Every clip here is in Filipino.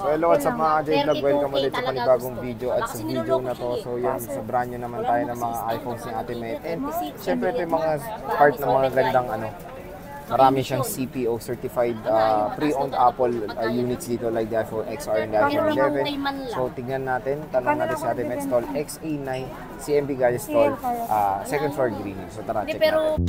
So hello at sa mga J-Vlog, welcome ulit sa panibagong video at sa video na to. So yan, sa brand new naman tayo ng mga iPhones ni Ate Met. And syempre ito yung mga part ng mga gandang marami siyang CPO certified pre-owned Apple units dito like the iPhone XR and the iPhone 11. So tignan natin, tanong natin sa Ate Met Stall XA9 CMB Gadget Stall, second floor green. So tara, check natin.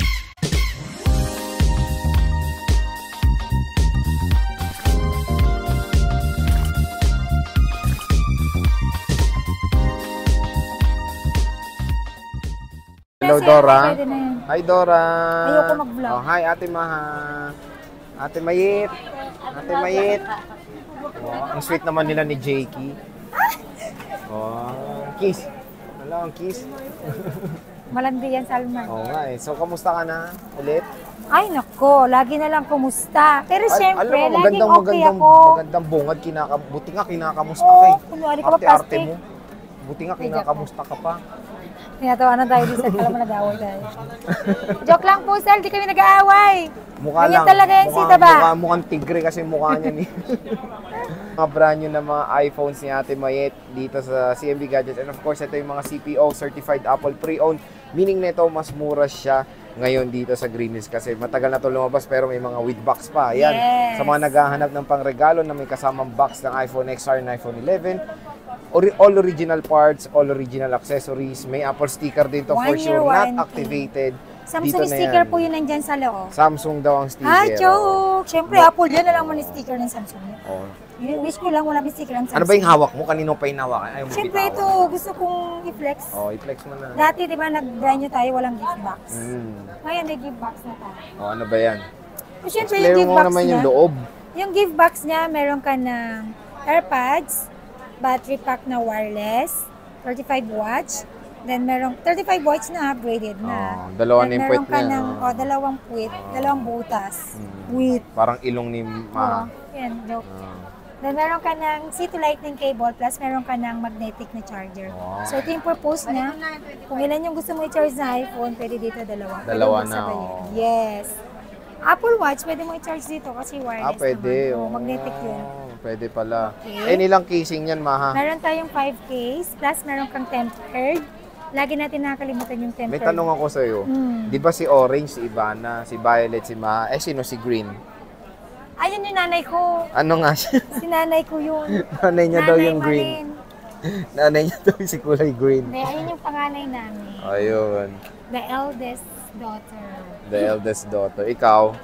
Hello Dora. Hi Dora. Ayoko mag-vlog. Oh, hi Ate Maha. Ate Mayit. Ate Mayit. Oh, ang sweet naman nila ni Jakey. Oh, kiss. Hello, ang kiss. Malandi yan, Salman. Oo nga eh. So, kamusta ka na ulit? Ay, nako. Lagi na lang kumusta. Pero syempre, alam mo, laging okay ako. Magandang bungad. Buti nga kinakamusta ka eh. Kunwari ka pa Arte-arte plastic. mo. Buti nga kinakamusta ka pa. Tinatawa na tayo dito. Alam mo, nag-aaway tayo. Joke lang po, Sal. Di kami nag-aaway. Mukha ganyan lang. Talaga yan, Sita ba? Mukhang tigre kasi mukha niya ni. Mga brand new na mga iPhones ni Ate Mayet dito sa CMB Gadgets. And of course, ito yung mga CPO Certified Apple Pre-Owned. Meaning nito, mas mura siya ngayon dito sa Green Hills kasi matagal na ito lumabas pero may mga with box pa. Ayan, yes. Sa mga naghahanap ng pangregalo na may kasamang box ng iPhone XR and iPhone 11, all original parts, all original accessories, may Apple sticker din to for sure, not activated. Samsung dito sticker po yun nandyan sa loob. Samsung daw ang sticker. Ah, joke! Siyempre, Apple yan na lang mo ni sticker ng Samsung. Oh. Wish ko lang wala may sticker ng Samsung. Ano ba yung hawak mo? Kanino pa yung hawakan? Ayaw mo siyempre bitawan. ito, gusto kong i-flex. Oh, i-flex mo na. Dati, di ba, nag-brand new tayo, walang gift box. Mm. Ngayon, may gift box na tayo. Oh, ano ba yan? So, siyempre, Explain yung gift mo box naman niya, yung loob. yung gift box niya, meron ka ng AirPods, battery pack na wireless, 35 watts, then merong 35 watts na upgraded na. Oh, dalawa na yung puwet meron ka niya. ng, dalawang puwet, dalawang butas. With. Parang ilong ni Ma. Yan, joke. Then meron ka ng C2 lightning cable plus meron ka ng magnetic na charger. Wow. So ito yung purpose niya. Kung ilan yung gusto mo i-charge na iPhone, pwede dito dalawa. Dalawa Pwede mo na, sabayin. oh. Yes. Apple Watch, pwede mo i-charge dito kasi wireless Pwede. naman. Magnetic yun. Pwede pala. Okay. Nilang casing yan, Maha? Meron tayong 5 case, plus meron kang tempered. Lagi natin nakakalimutan yung tempered. May tanong ako sa'yo. Di ba si Orange, si Ivana, si Violet, si Maha, sino si Green? Ayun yung nanay ko. Ano nga siya? Si nanay ko yun. Nanay niya daw yung Malin. green. Nanay niya daw si kulay green. Hindi, ayun yung panganay namin. Ayun. The eldest daughter. The eldest daughter. Ikaw,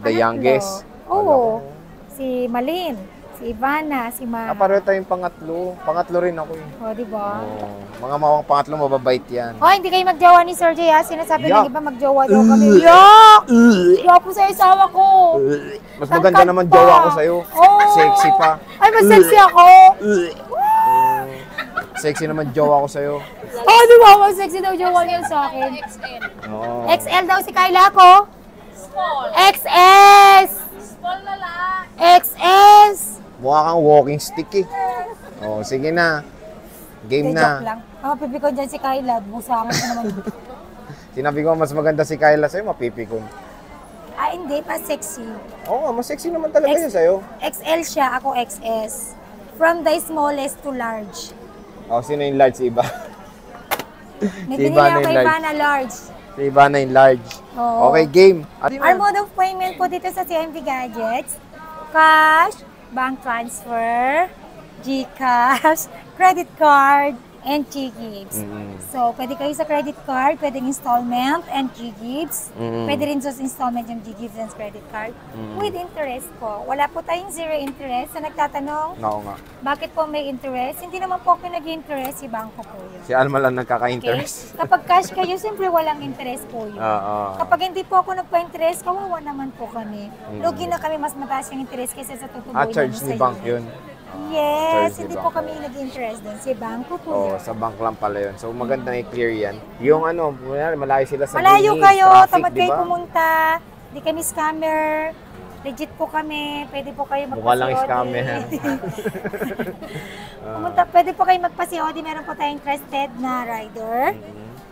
the youngest. Oo. Si Malin, si Ivana, si Ma. Pareho tayong pangatlo. Pangatlo rin ako eh. O, di ba? Oh, mga mawang pangatlo, mababait yan. Oh, hindi kayo magjowa ni Sir Jay, ha? Sinasabi Yuck. ng iba magjowa daw kami. Yuck! Yuck po sa isawa ko. Mas maganda Tangkad naman pa. jowa ko sa'yo. Oh. Sexy pa. Ay, mas sexy ako. Sexy naman jowa ko sa'yo. Oh, di ba? Mas sexy daw jowa niya sa akin. Oh. XL daw si Kyla ko. XS! XS! Mukha kang walking stick eh. Oh, sige na. Game Joke na. lang. Mapipi ko dyan si Kyla. Busangan ko naman. Sinabi ko mas maganda si Kyla sa'yo, mapipikon. Ah, hindi. Mas sexy. Oo nga, mas sexy naman talaga yun sa'yo. XL siya. Ako XS. From the smallest to large. Oh, sino yung large? Si Iba? May Si binili Ivana ako yung kay large. Ivana large. Si Ivana yung large. Oo. Okay, game. Our mode of payment po dito sa CMB Gadgets, cash, bank transfer, GCash, credit card, and G-Gives. So, pwede kayo sa credit card, pwedeng installment and G-Gives. Pwede rin sa installment yung G-Gives and credit card. With interest po. Wala po tayong zero interest. Sa nagtatanong, Oo nga. bakit po may interest? Hindi naman po ako nag-interest, si bangko po yun. Si Alma lang Okay? nagkaka-interest. Kapag cash kayo, siyempre walang interest po yun. Oo. Kapag hindi po ako nagpa-interest, kawawa naman po kami. Lugi na kami, mas mataas yung interest kaysa sa tutubuin Charge ni bank yun. Yes, Charge ni hindi bank. po kami nag-interest doon. Si bangko po Oo, yun. sa bank lang pala yun. So maganda na i-clear yan. Yung malayo sila sa Malayo Green Hills, kayo, traffic, tamad di kayo ba? pumunta. Hindi kami scammer. Legit po kami. Pwede po kayo Mukha lang magpa-COD. scammer. Pwede po kayo magpa-COD. Meron po tayong trusted na rider.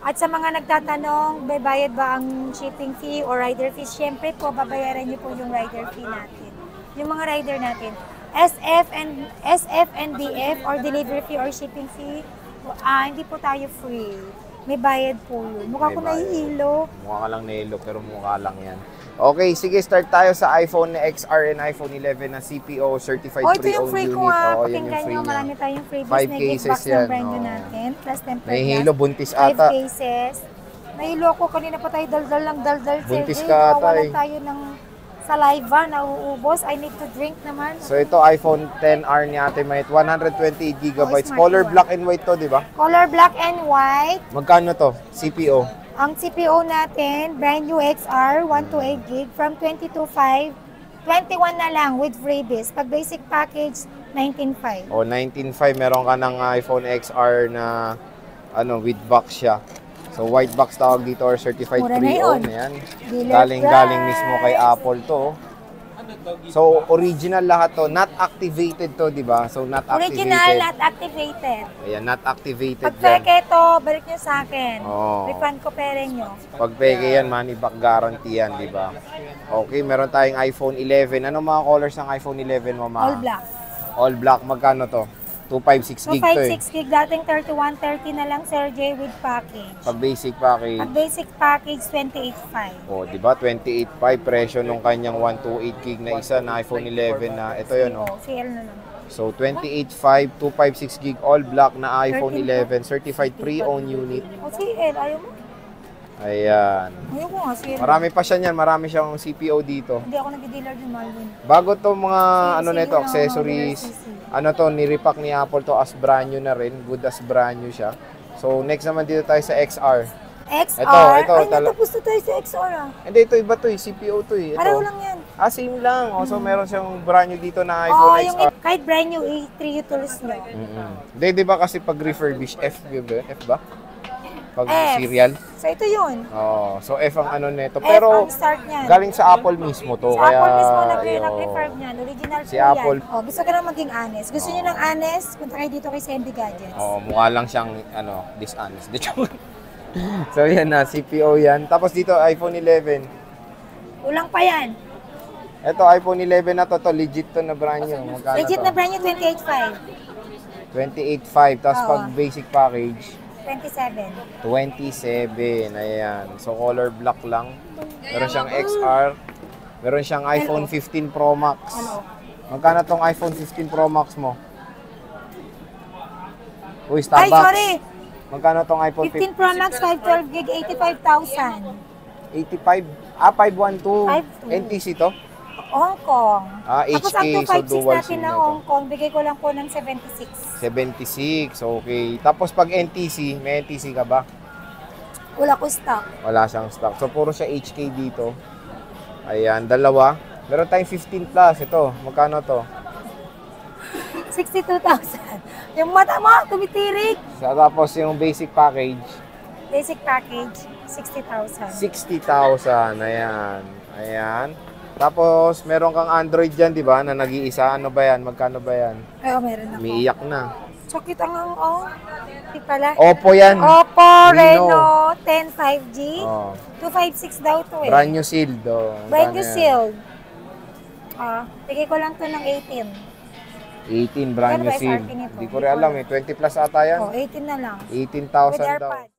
At sa mga nagtatanong, may bayad ba ang shipping fee o rider fee? Siyempre po, babayaran niyo po yung rider fee natin. Yung mga rider natin. SF and DF or delivery fee or shipping fee, hindi po tayo free. May bayad po yun. Mukha May ko bayad. nahihilo. Mukha ka lang nahilo, pero mukha lang yan. Okay, sige, start tayo sa iPhone XR and iPhone 11 na CPO Certified Oh, ito yung Pre-Owned free Unit. ko nga. Oo, yan yung Pakinggan free nyo, niya. marami tayong freebies. 5 May gift cases box yan, ng brand new oo. natin. Plus tempered May glass. hilo, buntis 5 ata. cases. Nahilo ako. Kanina pa tayo daldal ng daldal. Buntis Sergey. ka ata Nawawalan eh. tayo ng saliva. Nauubos. I need to drink naman. So ito, iPhone XR ni Ate Mait, 128 GB. smart Color one. black and white to, di ba? Color black and white. Magkano to? CPO? Ang CPO natin, brand new XR, 128 gig from 22.5. 21 na lang with freebies. Pag basic package, 19.5. O, 19.5, meron ka ng iPhone XR na with box siya. So, white box tawag dito or certified Mura na pre-owned. yun. Ayan. Dealer Galing price. mismo kay Apple to. So, original lahat to. Not activated to, di ba? So, not activated. Original, not activated. Ayan, not activated Pag yan. peke ito, balik nyo sa akin. Oo. Refund ko pere nyo. Pag peke yan, money back guarantee yan, di ba? Okay, meron tayong iPhone 11. Ano mga colors ng iPhone 11 mo, ma? All black. All black. Magkano to? 256 gig to eh. 256 gig, dating 3130 na lang, Sir J, with package. Pag basic package. Pag basic package, 28.5. O, di ba? 28.5 presyo nung kanyang 128 gig na isa na iPhone 11 na ito yun, oh. CL na lang. So, 28.5, 256 gig all black na iPhone 13. 11 certified pre-owned unit. O CL, ayaw mo? Ayan. Ayaw ko nga, CL. Marami pa siya niyan, marami siyang CPO dito. Hindi ako nag-dealer din, Marvin. Bago to mga Sige, nito, sige, accessories. sige. Ano to, nirepack ni Apple to as brand new na rin. Good as brand new siya. So, next naman dito tayo sa XR. XR? Ito, Ay, natapos na tayo sa XR ah. Hindi, ito iba to eh. CPO to eh. Ito. Pareho lang yan. Same lang. So, meron siyang brand new dito na Oo, iPhone yung XR. kahit brand new A3 tools nyo. Hindi, di ba kasi pag refurbish, F ba? Pag F. serial? So, ito yun. So F ang ano nito. F Pero, ang start niyan. galing sa Apple mismo to. Sa kaya, Apple mismo ayun. nag-refurb niyan. Original Si po Apple. yan. Oh, gusto ka na maging honest. Gusto niyo ng honest? Punta kayo dito kay Sandy Gadgets. Mukha lang siyang, dishonest. So, yan na, CPO yan. Tapos dito, iPhone 11. Kulang pa yan. Ito, iPhone 11 na to, legit to na brand new. Magkano Legit to? na brand new, 28.5. 28.5. Tapos Oo. pag basic package, 27. 27. Ayan. So, color black lang. Meron siyang XR. Meron siyang iPhone 15 Pro Max. Ano? Magkano tong iPhone 15 Pro Max mo? Uy, Ay, Starbucks. sorry. Magkano tong iPhone 15 Pro Max, 512 gig, 85,000. 85? 512. 512. NTC to? Hong Kong. Tapos ang HK, so 256 dual natin SIM na na to. Hong Kong, bigay ko lang po ng 76. 76, okay. Tapos pag NTC, may NTC ka ba? Wala ko stock. Wala siyang stock. So, puro siya HK dito. Ayan, dalawa. Meron tayong 15 plus. Ito, magkano to? 62,000. Yung mata mo, tumitirik. So, tapos yung basic package, Basic package, 60,000. 60,000. Ayan. Ayan. Tapos, meron kang Android dyan, di ba? Na nag-iisa. Ano ba yan? Magkano ba yan? Ay, meron ako. Umiiyak na. Sakit ang Hindi pala. Oppo yan. Oppo Reno. Reno 10 5G. Oh. 256 daw to eh. Brand new sealed. Oh. Brand new Magkano yan? sealed. Bigay ko lang to ng 18. 18, brand Pero new SRP sealed. nito. Hindi ko rin alam eh. 20 plus ata yan. 18 na lang. 18,000 With daw. AirPods.